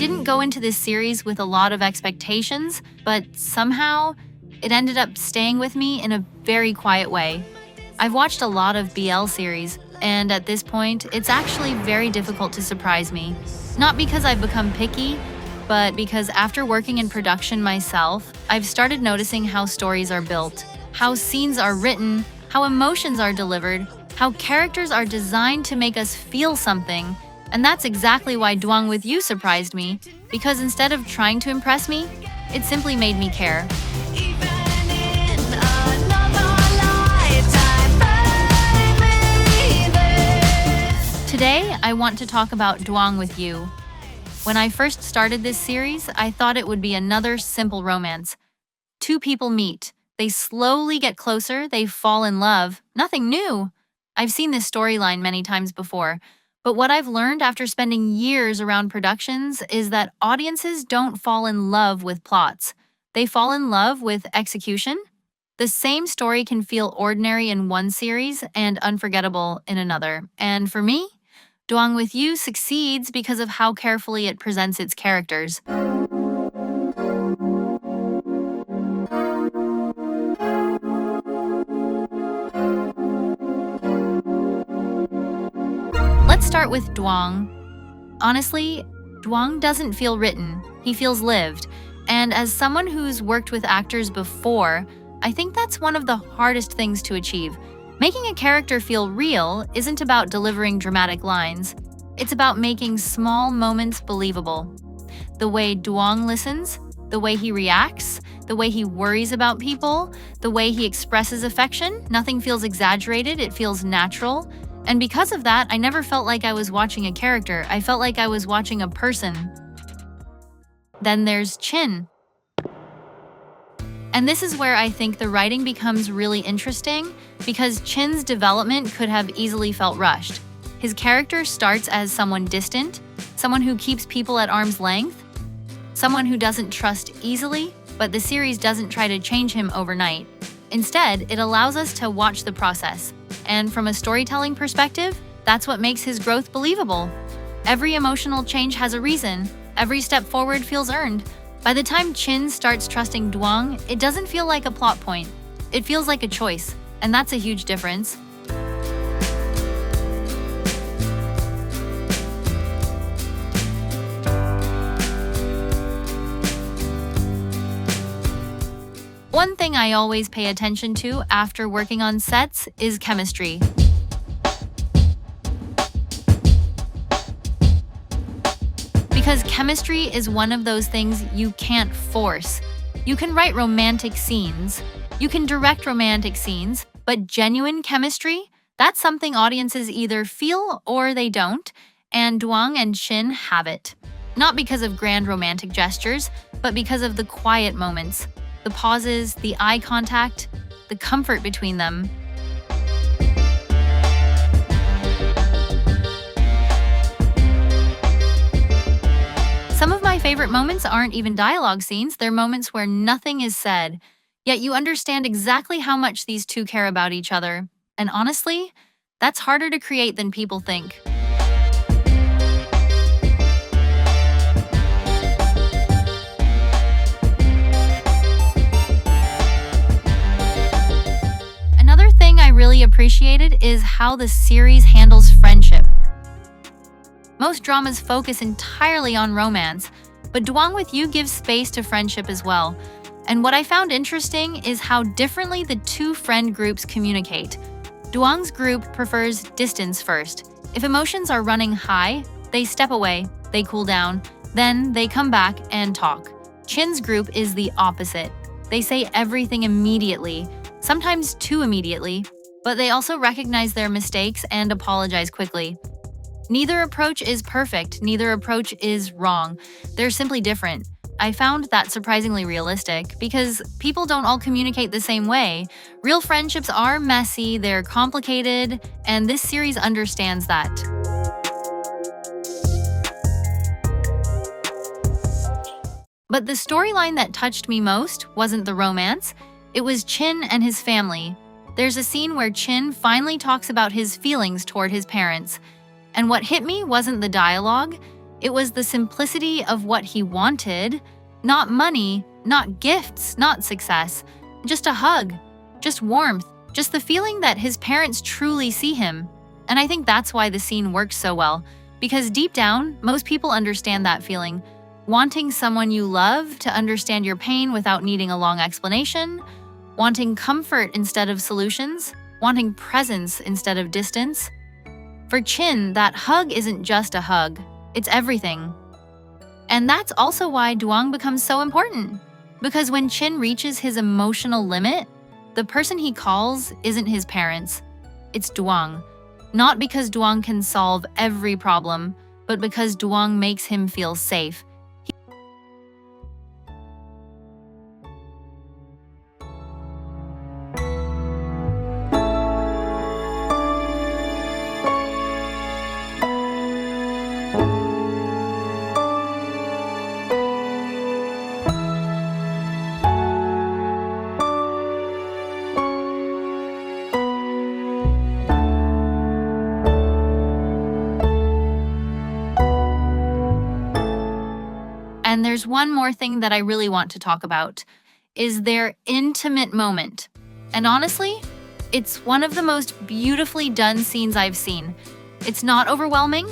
didn't go into this series with a lot of expectations, but somehow it ended up staying with me in a very quiet way. I've watched a lot of BL series, and at this point, it's actually very difficult to surprise me. Not because I've become picky, but because after working in production myself, I've started noticing how stories are built, how scenes are written, how emotions are delivered, how characters are designed to make us feel something. And that's exactly why Duang With You surprised me, because instead of trying to impress me, it simply made me care. Today, I want to talk about Duang With You. When I first started this series, I thought it would be another simple romance. Two people meet, they slowly get closer, they fall in love. Nothing new. I've seen this storyline many times before, but what I've learned after spending years around productions is that audiences don't fall in love with plots. They fall in love with execution. The same story can feel ordinary in one series and unforgettable in another. And for me, Duang With You succeeds because of how carefully it presents its characters. Let's start with Duang. Honestly, Duang doesn't feel written, he feels lived. And as someone who's worked with actors before, I think that's one of the hardest things to achieve. Making a character feel real isn't about delivering dramatic lines. It's about making small moments believable. The way Duang listens, the way he reacts, the way he worries about people, the way he expresses affection, nothing feels exaggerated, it feels natural. And because of that, I never felt like I was watching a character. I felt like I was watching a person. Then there's Chin. And this is where I think the writing becomes really interesting, because Chin's development could have easily felt rushed. His character starts as someone distant, someone who keeps people at arm's length, someone who doesn't trust easily, but the series doesn't try to change him overnight. Instead, it allows us to watch the process. And from a storytelling perspective, that's what makes his growth believable. Every emotional change has a reason. Every step forward feels earned. By the time Chin starts trusting Duang, it doesn't feel like a plot point. It feels like a choice, and that's a huge difference. One thing I always pay attention to after working on sets is chemistry. Because chemistry is one of those things you can't force. You can write romantic scenes, you can direct romantic scenes, but genuine chemistry, that's something audiences either feel or they don't, and Duang and Chin have it. Not because of grand romantic gestures, but because of the quiet moments, the pauses, the eye contact, the comfort between them. Some of my favorite moments aren't even dialogue scenes, they're moments where nothing is said, yet you understand exactly how much these two care about each other. And honestly, that's harder to create than people think. Another thing I really appreciated is how the series handles friendship. Most dramas focus entirely on romance, but Duang With You gives space to friendship as well. And what I found interesting is how differently the two friend groups communicate. Duang's group prefers distance first. If emotions are running high, they step away, they cool down, then they come back and talk. Chin's group is the opposite. They say everything immediately, sometimes too immediately, but they also recognize their mistakes and apologize quickly. Neither approach is perfect, neither approach is wrong. They're simply different. I found that surprisingly realistic because people don't all communicate the same way. Real friendships are messy, they're complicated, and this series understands that. But the storyline that touched me most wasn't the romance, it was Chin and his family. There's a scene where Chin finally talks about his feelings toward his parents. And what hit me wasn't the dialogue, It was the simplicity of what he wanted, not money, not gifts, not success, just a hug, just warmth, just the feeling that his parents truly see him. And I think that's why the scene works so well, because deep down, most people understand that feeling. Wanting someone you love to understand your pain without needing a long explanation, wanting comfort instead of solutions, wanting presence instead of distance. For Chin, that hug isn't just a hug, it's everything. And that's also why Duang becomes so important. Because when Chin reaches his emotional limit, the person he calls isn't his parents, it's Duang. Not because Duang can solve every problem, but because Duang makes him feel safe. And there's one more thing that I really want to talk about, is their intimate moment. And honestly, it's one of the most beautifully done scenes I've seen. It's not overwhelming,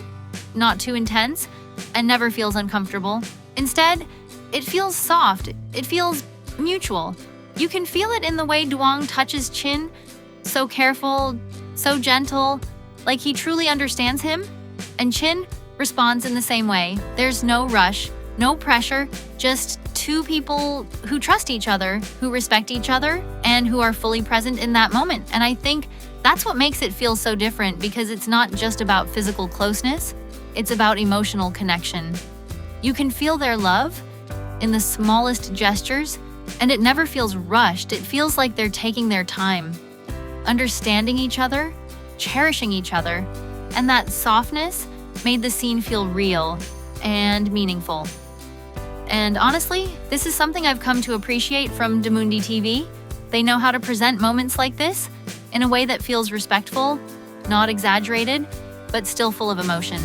not too intense, and never feels uncomfortable. Instead, it feels soft, it feels mutual. You can feel it in the way Duang touches Chin, so careful, so gentle, like he truly understands him. And Chin responds in the same way. There's no rush, no pressure, just two people who trust each other, who respect each other, and who are fully present in that moment. And I think that's what makes it feel so different, because it's not just about physical closeness, it's about emotional connection. You can feel their love in the smallest gestures, and it never feels rushed. It feels like they're taking their time, understanding each other, cherishing each other, and that softness made the scene feel real and meaningful. And honestly, this is something I've come to appreciate from Damundi TV. They know how to present moments like this in a way that feels respectful, not exaggerated, but still full of emotion.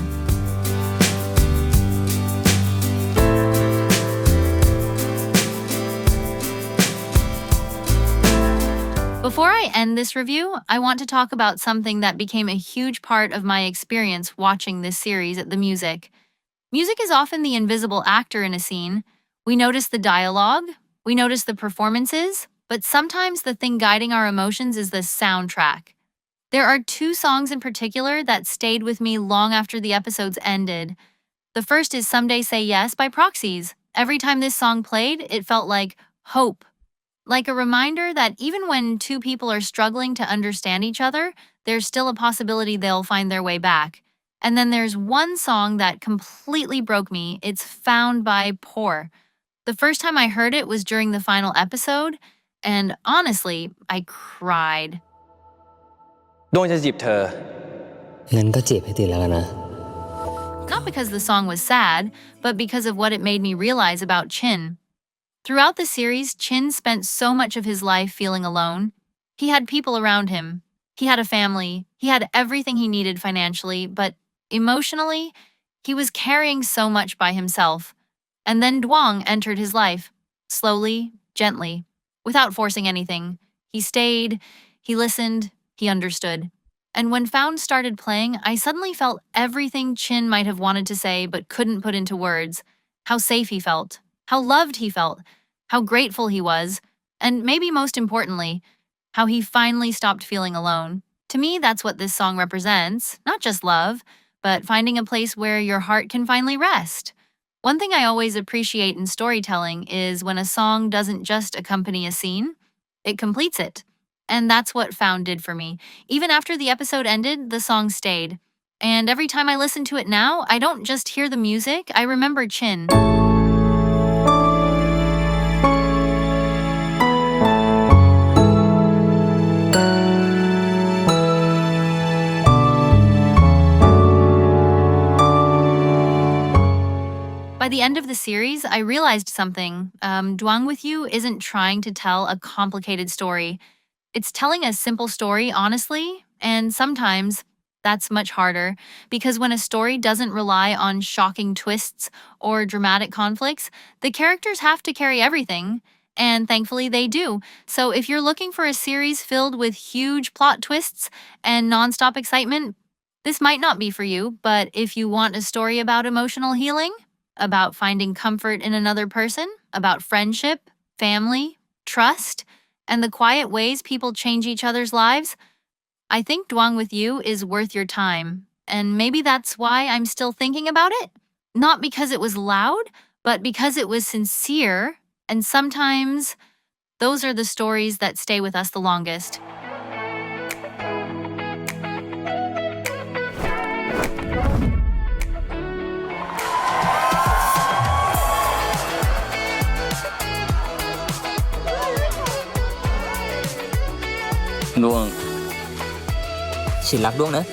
Before I end this review, I want to talk about something that became a huge part of my experience watching this series at the music. Music is often the invisible actor in a scene. We notice the dialogue, we notice the performances, but sometimes the thing guiding our emotions is the soundtrack. There are two songs in particular that stayed with me long after the episodes ended. The first is Someday Say Yes by Proxies. Every time this song played, it felt like hope. Like a reminder that even when two people are struggling to understand each other, there's still a possibility they'll find their way back. And then there's one song that completely broke me. It's Found by Por. The first time I heard it was during the final episode, and honestly, I cried. ดวงจะจีบเธอ งั้นก็จีบให้ติดแล้วกันนะ Not because the song was sad, but because of what it made me realize about Chin. Throughout the series, Chin spent so much of his life feeling alone. He had people around him. He had a family. He had everything he needed financially, but emotionally, he was carrying so much by himself. And then Duang entered his life, slowly, gently, without forcing anything. He stayed, he listened, he understood. And when Found started playing, I suddenly felt everything Chin might have wanted to say but couldn't put into words. How safe he felt, how loved he felt, how grateful he was, and maybe most importantly, how he finally stopped feeling alone. To me, that's what this song represents, not just love, but finding a place where your heart can finally rest. One thing I always appreciate in storytelling is when a song doesn't just accompany a scene, it completes it. And that's what Found did for me. Even after the episode ended, the song stayed. And every time I listen to it now, I don't just hear the music, I remember Chin. By the end of the series, I realized something. Duang With You isn't trying to tell a complicated story. It's telling a simple story honestly, and sometimes that's much harder, because when a story doesn't rely on shocking twists or dramatic conflicts, the characters have to carry everything. And thankfully, they do. So if you're looking for a series filled with huge plot twists and nonstop excitement, this might not be for you. But if you want a story about emotional healing, about finding comfort in another person, about friendship, family, trust, and the quiet ways people change each other's lives, I think Duang With You is worth your time. And maybe that's why I'm still thinking about it. Not because it was loud, but because it was sincere. And sometimes those are the stories that stay with us the longest. Duang ฉันรักด้วงนะ